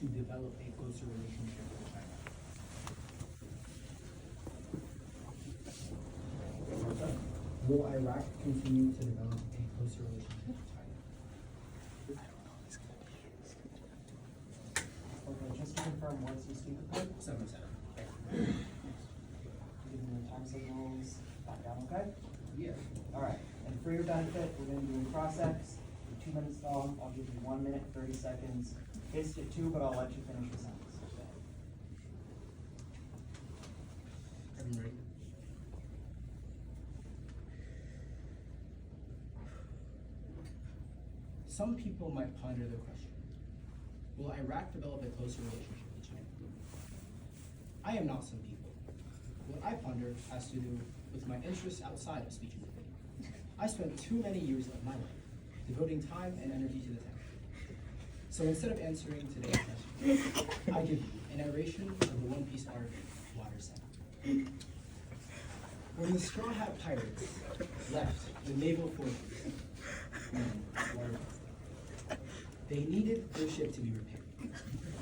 to develop a closer relationship with China? Will Iraq continue to develop a closer relationship with China? Okay, just to confirm, what's the speaker code? 707. Giving the time signals back down, okay? Yeah. Alright, and for your benefit, we're gonna do a cross-X, 2 minutes long, I'll give you 1 minute, 30 seconds. Hissed it too, but I'll let you finish the sentence. I'm ready. Some people might ponder the question, will Iraq develop a closer relationship with China? I am not some people. What I ponder has to do with my interests outside of speech and debate. I spent too many years of my life devoting time and energy to the topic. So instead of answering today's question, I give you a narration of the One Piece arc, Water 7. When the Straw Hat Pirates left the naval fortress, they needed their ship to be repaired.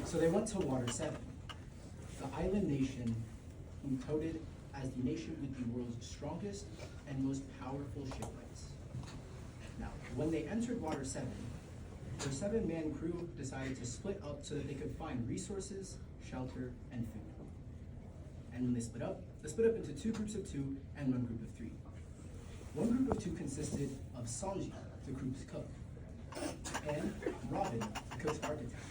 So they went to Water 7, the island nation who touted as the nation with the world's strongest and most powerful shipwrights. Now, when they entered Water 7, their 7-man crew decided to split up so that they could find resources, shelter, and food. And when they split up into 2 groups of 2 and 1 group of 3. One group of 2 consisted of Sanji, the group's cook, and Robin, the cook's architect.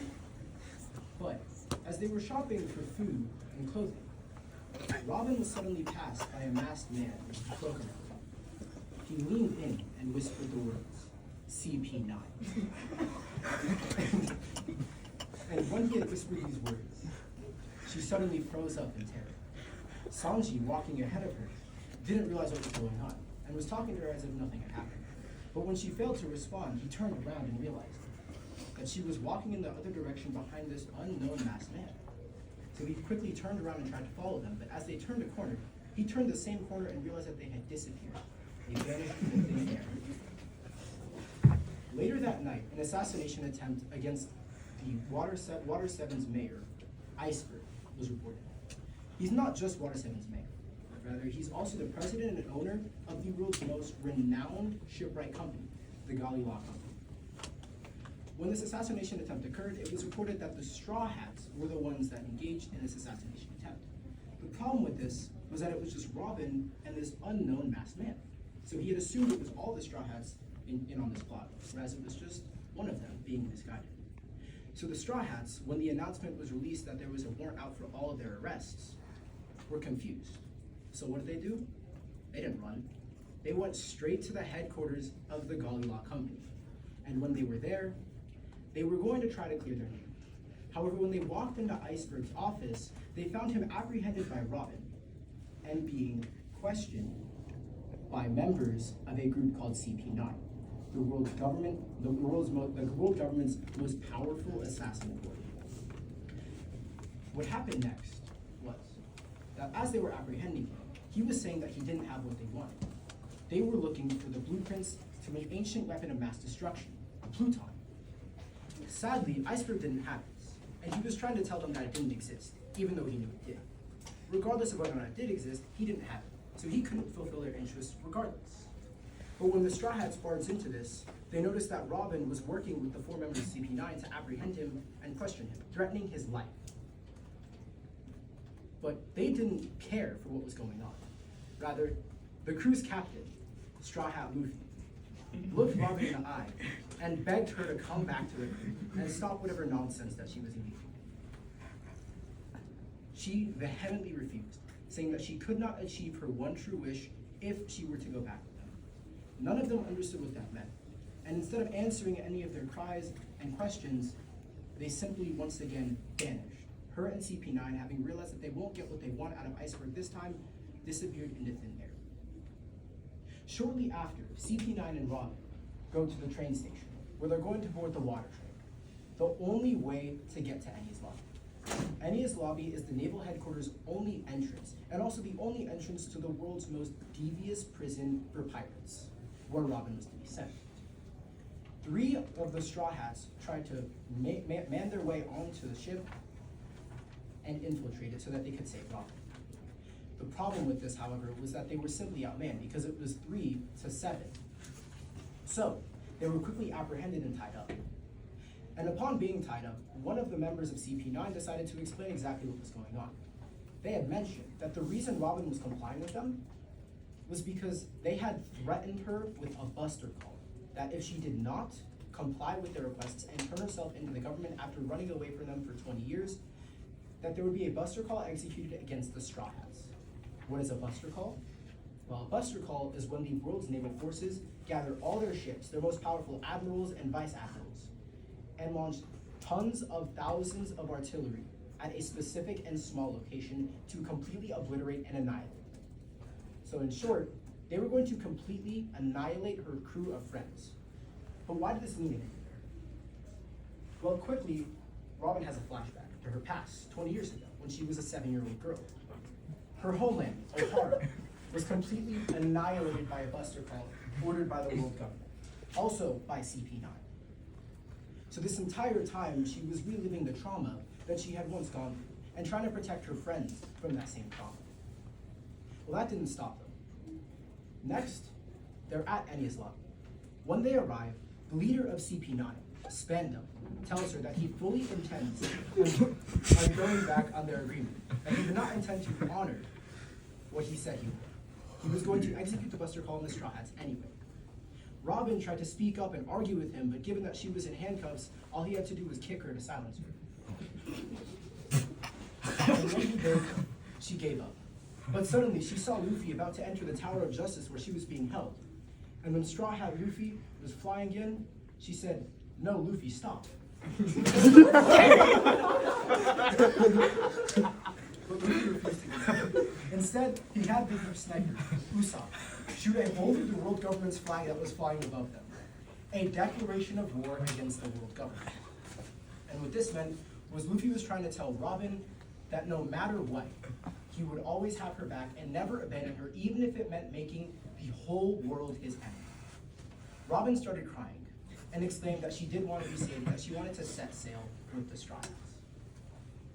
But as they were shopping for food and clothing, Robin was suddenly passed by a masked man with a cloak around him. He leaned in and whispered the words, CP9. And when he had whispered these words, she suddenly froze up in terror. Sanji, walking ahead of her, didn't realize what was going on and was talking to her as if nothing had happened. But when she failed to respond, he turned around and realized that she was walking in the other direction behind this unknown masked man. So he quickly turned around and tried to follow them, but as they turned a corner, he turned the same corner and realized that they had disappeared. They vanished into thin air. Later that night, an assassination attempt against the Water 7's mayor, Iceberg, was reported. He's not just Water 7's mayor. Rather, he's also the president and owner of the world's most renowned shipwright company, the Gali Law Company. When this assassination attempt occurred, it was reported that the Straw Hats were the ones that engaged in this assassination attempt. The problem with this was that it was just Robin and this unknown masked man. So he had assumed it was all the Straw Hats in on this plot, whereas it was just one of them being misguided. So the Straw Hats, when the announcement was released that there was a warrant out for all of their arrests, were confused. So what did they do? They didn't run. They went straight to the headquarters of the Gali Law Company. And when they were there, they were going to try to clear their name. However, when they walked into Iceberg's office, they found him apprehended by Robin and being questioned by members of a group called CP9, the world government's most powerful assassin corps. What happened next was that as they were apprehending him, he was saying that he didn't have what they wanted. They were looking for the blueprints to an ancient weapon of mass destruction, a Pluton. Sadly, Iceberg didn't have this, and he was trying to tell them that it didn't exist, even though he knew it did. Regardless of whether or not it did exist, he didn't have it, so he couldn't fulfill their interests regardless. But when the Straw Hats barged into this, they noticed that Robin was working with the 4 members of CP9 to apprehend him and question him, threatening his life. But they didn't care for what was going on. Rather, the crew's captain, Straw Hat Luffy, looked Robin in the eye and begged her to come back to the crew and stop whatever nonsense that she was engaging in. She vehemently refused, saying that she could not achieve her one true wish if she were to go back with them. None of them understood what that meant, and instead of answering any of their cries and questions, they simply once again vanished. Her and CP9, having realized that they won't get what they want out of Iceberg this time, disappeared into thin air. Shortly after, CP9 and Robin go to the train station, where they're going to board the water train, the only way to get to Enies Lobby. Enies Lobby is the naval headquarters' only entrance, and also the only entrance to the world's most devious prison for pirates, where Robin was to be sent. 3 of the Straw Hats tried to man their way onto the ship and infiltrate it so that they could save Robin. The problem with this, however, was that they were simply outmanned because it was 3 to 7. So, they were quickly apprehended and tied up. And upon being tied up, one of the members of CP9 decided to explain exactly what was going on. They had mentioned that the reason Robin was complying with them was because they had threatened her with a buster call, that if she did not comply with their requests and turn herself into the government after running away from them for 20 years, that there would be a buster call executed against the Straw Hats. What is a buster call? Well, a buster call is when the world's naval forces gather all their ships, their most powerful admirals and vice admirals, and launch tons of thousands of artillery at a specific and small location to completely obliterate and annihilate. So in short, they were going to completely annihilate her crew of friends. But why did this mean anything? Well, quickly, Robin has a flashback to her past, 20 years ago, when she was a 7-year-old girl. Her homeland, O'Hara, was completely annihilated by a buster call ordered by the world government, also by CP9. So this entire time, she was reliving the trauma that she had once gone through and trying to protect her friends from that same trauma. Well, that didn't stop them. Next, they're at Enies Lobby. When they arrive, the leader of CP9, Spandam, tells her that he fully intends on going back on their agreement, and he did not intend to honor what he said he would. He was going to execute the buster call in the Straw Hats anyway. Robin tried to speak up and argue with him, but given that she was in handcuffs, all he had to do was kick her to silence her. And when he did, she gave up. But suddenly, she saw Luffy about to enter the Tower of Justice where she was being held. And when Straw Hat Luffy was flying in, she said, "No, Luffy, stop." But Luffy refused to go. Instead, he had the group sniper, Usopp, shoot a hole through the world government's flag that was flying above them. A declaration of war against the world government. And what this meant was Luffy was trying to tell Robin that no matter what, he would always have her back and never abandon her, even if it meant making the whole world his enemy. Robin started crying and exclaimed that she did want to be saved, that she wanted to set sail with the Straw Hats.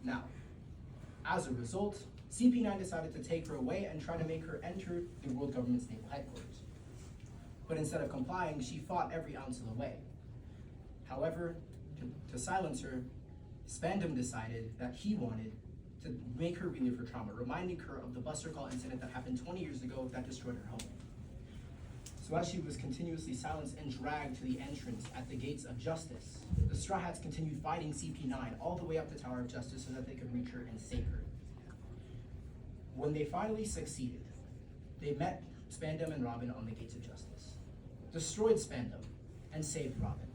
Now, as a result, CP9 decided to take her away and try to make her enter the world government's naval headquarters. But instead of complying, she fought every ounce of the way. However, to silence her, Spandam decided that he wanted to make her relive her trauma, reminding her of the buster call incident that happened 20 years ago that destroyed her home. So as she was continuously silenced and dragged to the entrance at the gates of justice, the Straw Hats continued fighting CP9 all the way up the Tower of Justice so that they could reach her and save her. When they finally succeeded, they met Spandam and Robin on the gates of justice, destroyed Spandam, and saved Robin.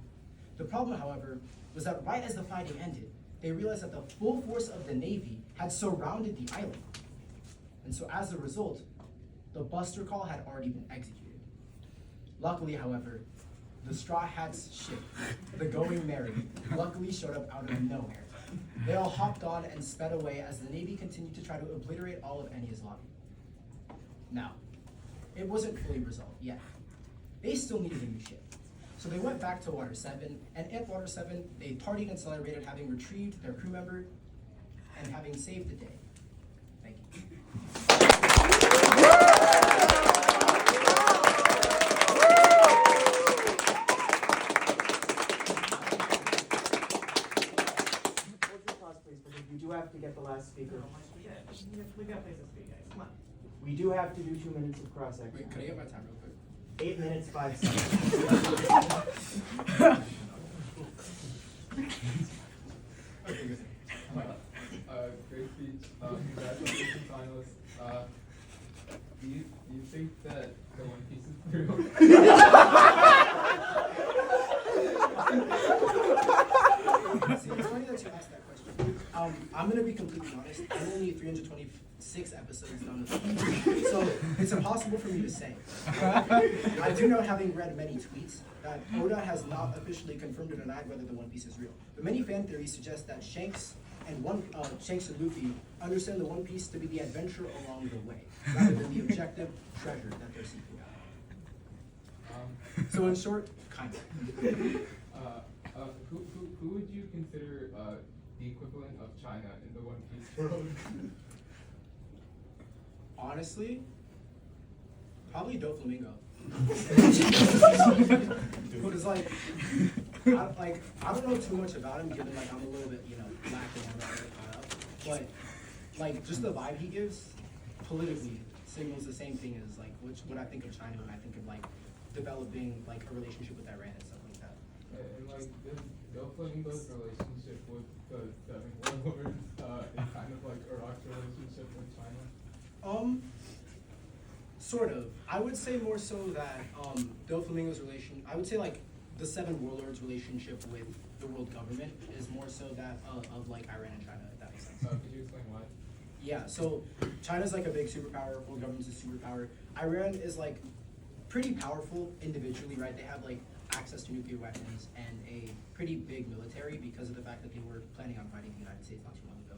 The problem, however, was that right as the fighting ended, they realized that the full force of the Navy had surrounded the island. And so as a result, the buster call had already been executed. Luckily, however, the Straw Hats ship, the Going Merry, luckily showed up out of nowhere. They all hopped on and sped away as the Navy continued to try to obliterate all of Enies Lobby. Now, it wasn't fully resolved yet. They still needed a new ship. So they went back to Water 7, and at Water 7, they partied and celebrated having retrieved their crew member and having saved the day. Thank you. We do have to get the last speaker. We got places to be, guys. Come on. We do have to do 2 minutes of cross-section. Wait, could I get my time real quick? 8 minutes, 5 seconds. Okay, good. Great speech. Congratulations, finalists. Do you think that the One Piece is through? See, it's funny that you asked that question. I'm going to be completely honest. I'm only 326 episodes done with it. So it's impossible for me to say. I do know, having read many tweets, that Oda has not officially confirmed or denied whether the One Piece is real. But many fan theories suggest that Shanks and Luffy understand the One Piece to be the adventure along the way, rather than the objective treasure that they're seeking out. So in short, kind of. Who would you consider the equivalent of China in the One Piece world? Honestly, probably Doflamingo. Because I don't know too much about him, given like I'm a little bit lacking on that caught up. But like just the vibe he gives politically signals the same thing as like what I think of China when I think of like developing like a relationship with Iran and stuff like that. And like Doflamingo's relationship with the Seven Warlords is kind of like Iraq's relationship with China. Sort of. I would say more so that Doflamingo's I would say like the Seven Warlords relationship with the world government is more so that of like Iran and China, if that makes sense. Could you explain why? Yeah, so China's like a big superpower, world government's a superpower. Iran is like pretty powerful individually, right? They have like access to nuclear weapons and a pretty big military because of the fact that they were planning on fighting the United States not too long ago.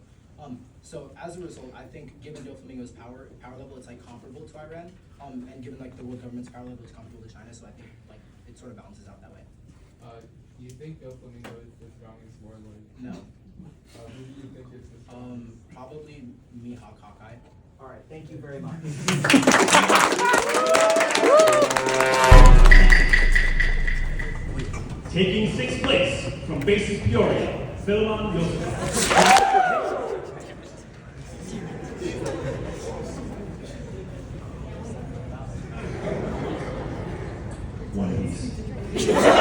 So as a result, I think given Doflamingo's power level, it's like comparable to Iran, and given like the world government's power level, it's comparable to China. So I think like it sort of balances out that way. Do you think Doflamingo is the strongest warlord? No, Who do you think is the strongest? probably Mihawk Hawkeye. All right, thank you very much. Taking sixth place from Basic Peoria, Philemon Joseph. One Piece.